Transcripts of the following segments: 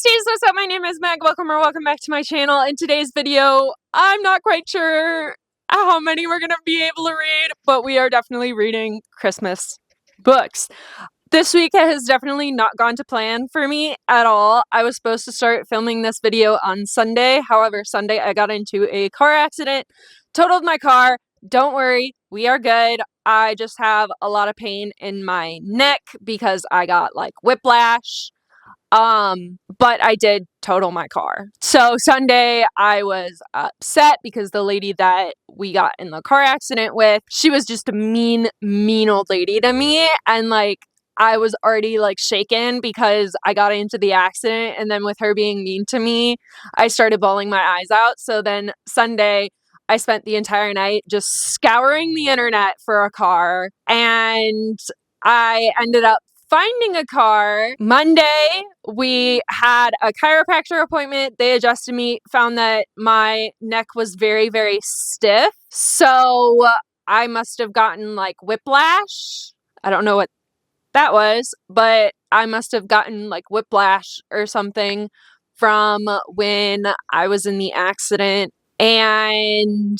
besties, what's up? My name is Meg. Welcome back to my channel. In today's video, I'm not quite sure how many we're gonna be able to read, but we are definitely reading Christmas books. This week has definitely not gone to plan for me at all. I was supposed to start filming this video on Sunday. However, Sunday I got into a car accident, totaled my car. Don't worry, we are good. I just have a lot of pain in my neck because I got like whiplash. But I did total my car. So Sunday I was upset because the lady that we got in the car accident with, she was just a mean old lady to me. And like, I was already like shaken because I got into the accident, and then with her being mean to me, I started bawling my eyes out. So then Sunday I spent the entire night just scouring the internet for a car, and I ended up finding a car. Monday, we had a chiropractor appointment. They adjusted me, found that my neck was very, very stiff. So I must have gotten like whiplash. I don't know what that was, but I must have gotten like whiplash or something from when I was in the accident. And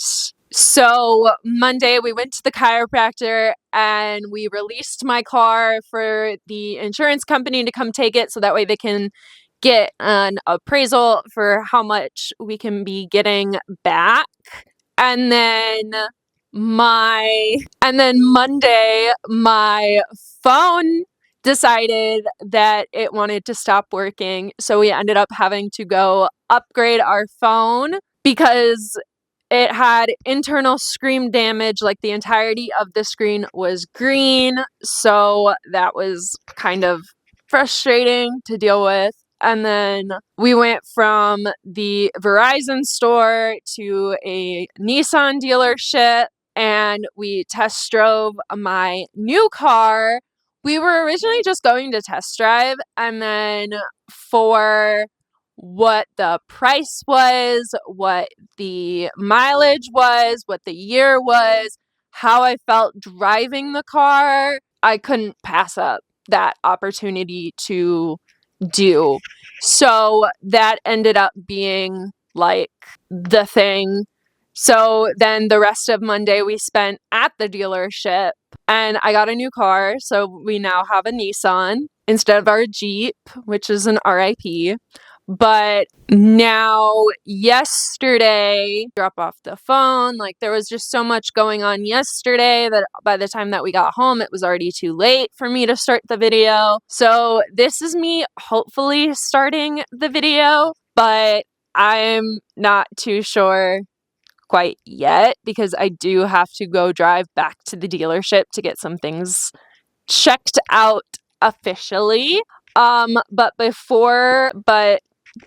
so Monday we went to the chiropractor and we released my car for the insurance company to come take it so that way they can get an appraisal for how much we can be getting back. And then Monday my phone decided that it wanted to stop working. So we ended up having to go upgrade our phone because it had internal screen damage, like the entirety of the screen was green, so that was kind of frustrating to deal with. And then we went from the Verizon store to a Nissan dealership, and we test drove my new car. We were originally just going to test drive, and then for what the price was, what the mileage was, what the year was, how I felt driving the car, I couldn't pass up that opportunity to do. So that ended up being like the thing. So then the rest of Monday we spent at the dealership, and I got a new car. So we now have a Nissan instead of our Jeep, which is an RIP. But now yesterday, drop off the phone, like there was just so much going on yesterday that by the time that we got home, it was already too late for me to start the video. So this is me hopefully starting the video, but I'm not too sure quite yet because I do have to go drive back to the dealership to get some things checked out officially. But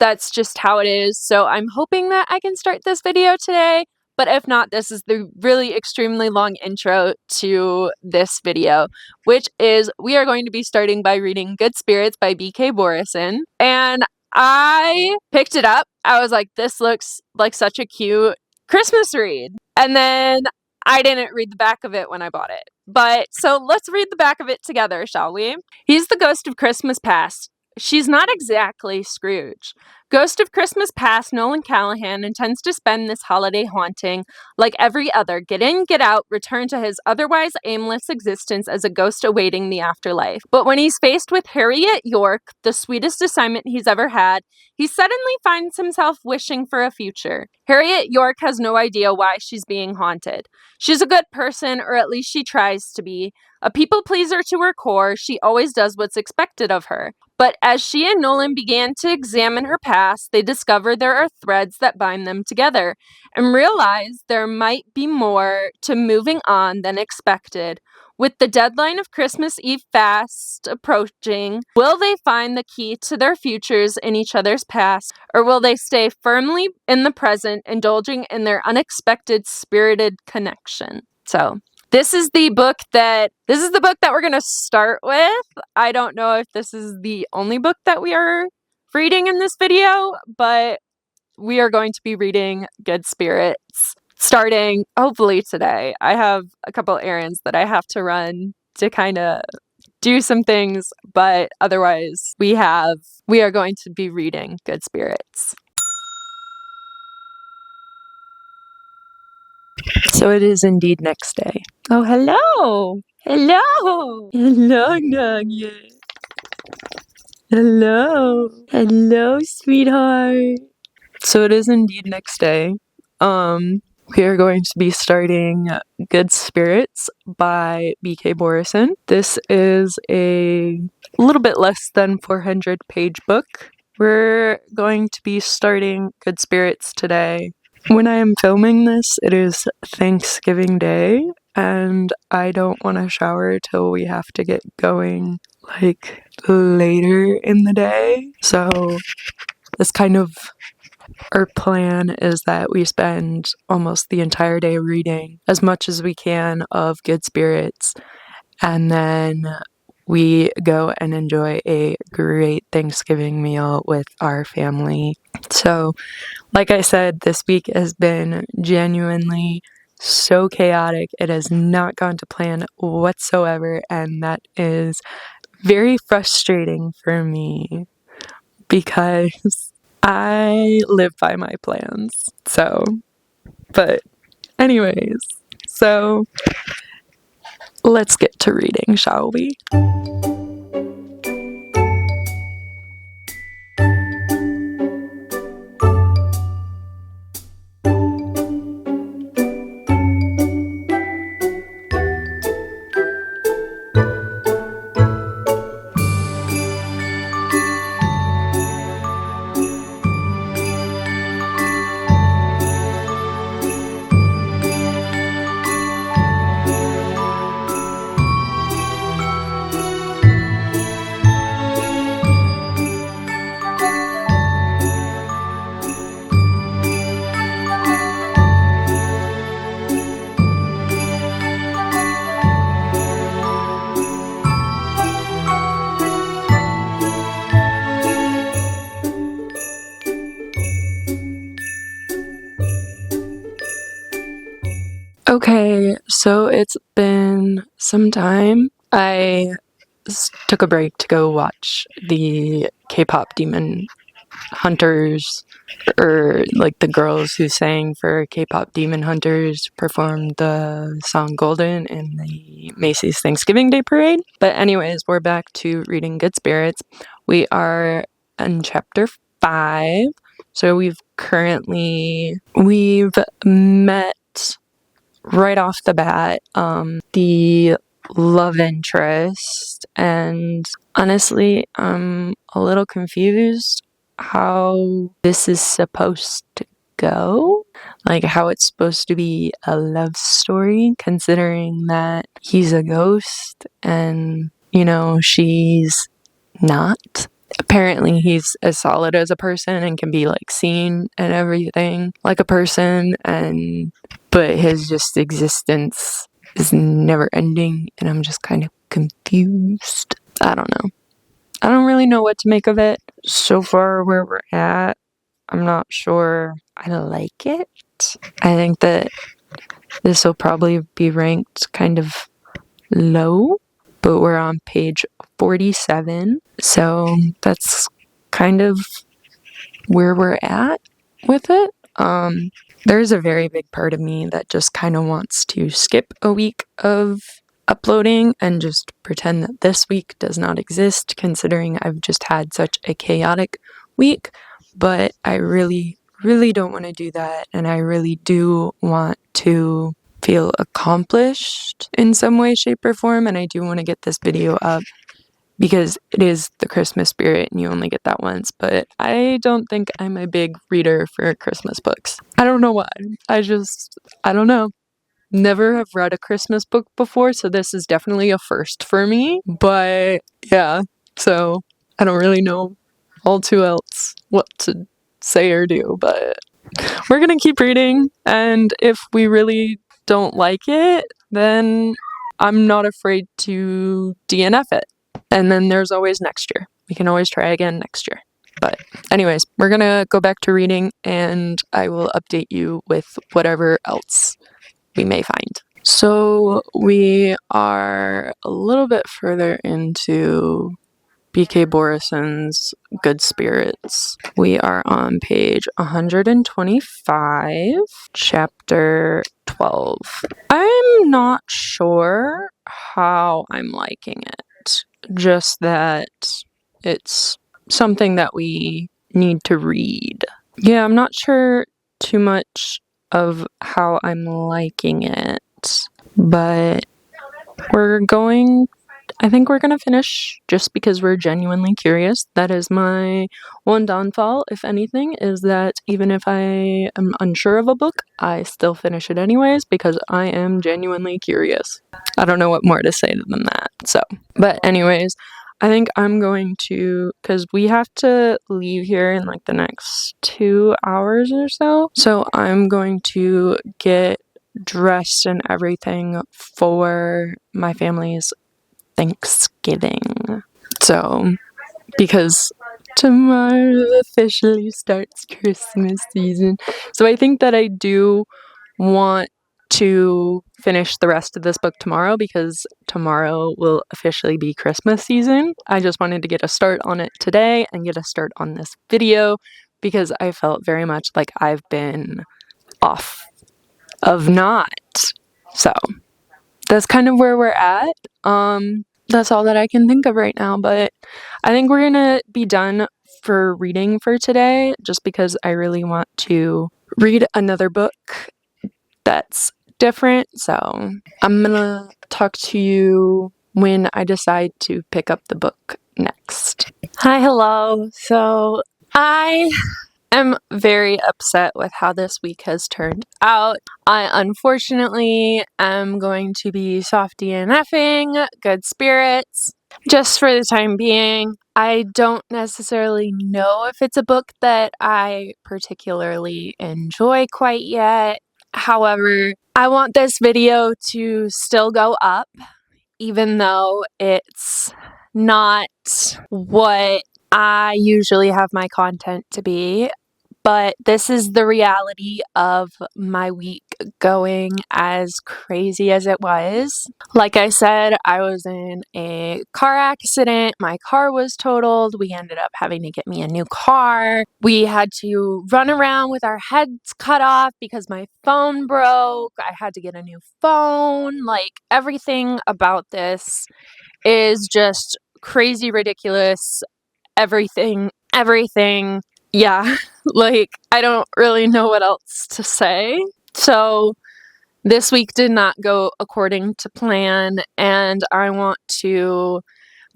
that's just how it is. So I'm hoping that I can start this video today, but if not, this is the really extremely long intro to this video, which is we are going to be starting by reading Good Spirits by B.K. Borison. And I picked it up. I was like, this looks like such a cute Christmas read. And then I didn't read the back of it when I bought it. But so let's read the back of it together, shall we? He's the ghost of Christmas past. She's not exactly Scrooge. Ghost of Christmas past, Nolan Callahan intends to spend this holiday haunting like every other get in, get out, return to his otherwise aimless existence as a ghost awaiting the afterlife. But when he's faced with Harriet York, the sweetest assignment he's ever had, he suddenly finds himself wishing for a future. Harriet York has no idea why she's being haunted. She's a good person, or at least she tries to be. A people pleaser to her core, she always does what's expected of her. But as she and Nolan began to examine her past, they discover there are threads that bind them together and realize there might be more to moving on than expected. With the deadline of Christmas Eve fast approaching, will they find the key to their futures in each other's past, or will they stay firmly in the present, indulging in their unexpected spirited connection? So this is the book that we're going to start with. I don't know if this is the only book that we are reading in this video, but we are going to be reading Good Spirits starting hopefully today. I have a couple errands that I have to run to kind of do some things, but otherwise we are going to be reading Good Spirits. So it is indeed next day. Oh, hello! Hello! Hello, Nugget. Hello. Hello, sweetheart. So it is indeed next day. We are going to be starting Good Spirits by B.K. Borison. This is a little bit less than 400-page book. We're going to be starting Good Spirits today. When I am filming this, it is Thanksgiving Day, and I don't want to shower till we have to get going, like, later in the day. So this kind of our plan is that we spend almost the entire day reading as much as we can of Good Spirits, and then we go and enjoy a great Thanksgiving meal with our family. So, like I said, this week has been genuinely so chaotic. It has not gone to plan whatsoever, and that is very frustrating for me because I live by my plans. So, but anyways, so let's get to reading, shall we? Okay, so it's been some time. I took a break to go watch the K-pop Demon Hunters, or like the girls who sang for K-pop Demon Hunters performed the song Golden in the Macy's Thanksgiving Day Parade. But anyways, we're back to reading Good Spirits. We are in chapter 5. So we've met right off the bat the love interest, and honestly, I'm a little confused how this is supposed to go, like how it's supposed to be a love story, considering that he's a ghost and, you know, she's not. Apparently he's as solid as a person and can be like seen and everything like a person, but his just existence is never ending, and I'm just kind of confused. I don't know. I don't really know what to make of it. So far where we're at, I'm not sure I like it. I think that this will probably be ranked kind of low, but we're on page 47, so that's kind of where we're at with it. There's a very big part of me that just kind of wants to skip a week of uploading and just pretend that this week does not exist, considering I've just had such a chaotic week. But I really, really don't want to do that, and I really do want to feel accomplished in some way, shape, or form, and I do want to get this video up because it is the Christmas spirit and you only get that once, but I don't think I'm a big reader for Christmas books. I don't know why. I don't know. Never have read a Christmas book before, so this is definitely a first for me, but yeah, so I don't really know all too else what to say or do, but we're gonna keep reading, and if we really don't like it, then I'm not afraid to DNF it. And then there's always next year. We can always try again next year. But anyways, we're gonna go back to reading, and I will update you with whatever else we may find. So we are a little bit further into B.K. Borison's Good Spirits. We are on page 125, chapter 12. I'm not sure how I'm liking it, just that it's something that we need to read. Yeah, I'm not sure too much of how I'm liking it, but I think we're gonna finish just because we're genuinely curious. That is my one downfall, if anything, is that even if I am unsure of a book, I still finish it anyways because I am genuinely curious. I don't know what more to say than that, but anyways, I think I'm going to, because we have to leave here in like the next 2 hours or so, so I'm going to get dressed and everything for my family's Thanksgiving. So, because tomorrow officially starts Christmas season. So I think that I do want to finish the rest of this book tomorrow because tomorrow will officially be Christmas season. I just wanted to get a start on it today and get a start on this video because I felt very much like I've been off of not. So that's kind of where we're at. That's all that I can think of right now, but I think we're gonna be done for reading for today just because I really want to read another book that's different. So I'm gonna talk to you when I decide to pick up the book next. Hi, hello. So I am very upset with how this week has turned out. I unfortunately am going to be softy and effing Good Spirits just for the time being. I don't necessarily know if it's a book that I particularly enjoy quite yet. However, I want this video to still go up, even though it's not what I usually have my content to be. But this is the reality of my week going as crazy as it was. Like I said, I was in a car accident. My car was totaled. We ended up having to get me a new car. We had to run around with our heads cut off because my phone broke. I had to get a new phone. Like, everything about this is just crazy ridiculous. Everything. Yeah, like, I don't really know what else to say. So this week did not go according to plan, and I want to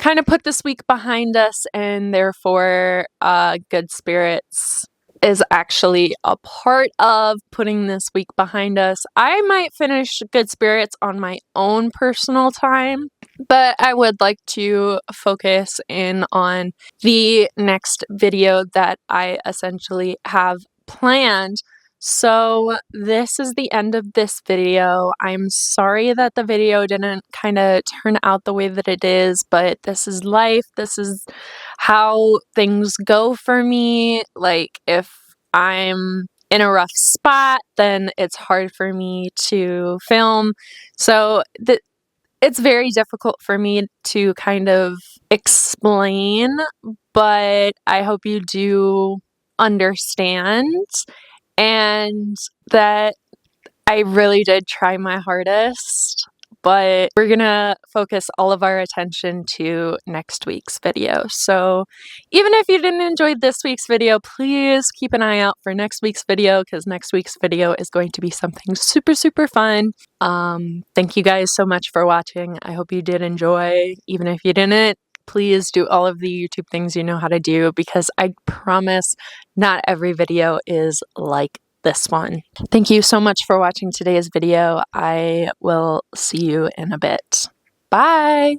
kind of put this week behind us, and therefore Good Spirits is actually a part of putting this week behind us. I might finish Good Spirits on my own personal time, but I would like to focus in on the next video that I essentially have planned. So this is the end of this video. I'm sorry that the video didn't kind of turn out the way that it is, but this is life. This is how things go for me. Like, if I'm in a rough spot, then it's hard for me to film. So it's very difficult for me to kind of explain, but I hope you do understand and that I really did try my hardest. But we're gonna focus all of our attention to next week's video. So even if you didn't enjoy this week's video, please keep an eye out for next week's video because next week's video is going to be something super, super fun. Thank you guys so much for watching. I hope you did enjoy. Even if you didn't, please do all of the YouTube things you know how to do because I promise not every video is like this one. Thank you so much for watching today's video. I will see you in a bit. Bye!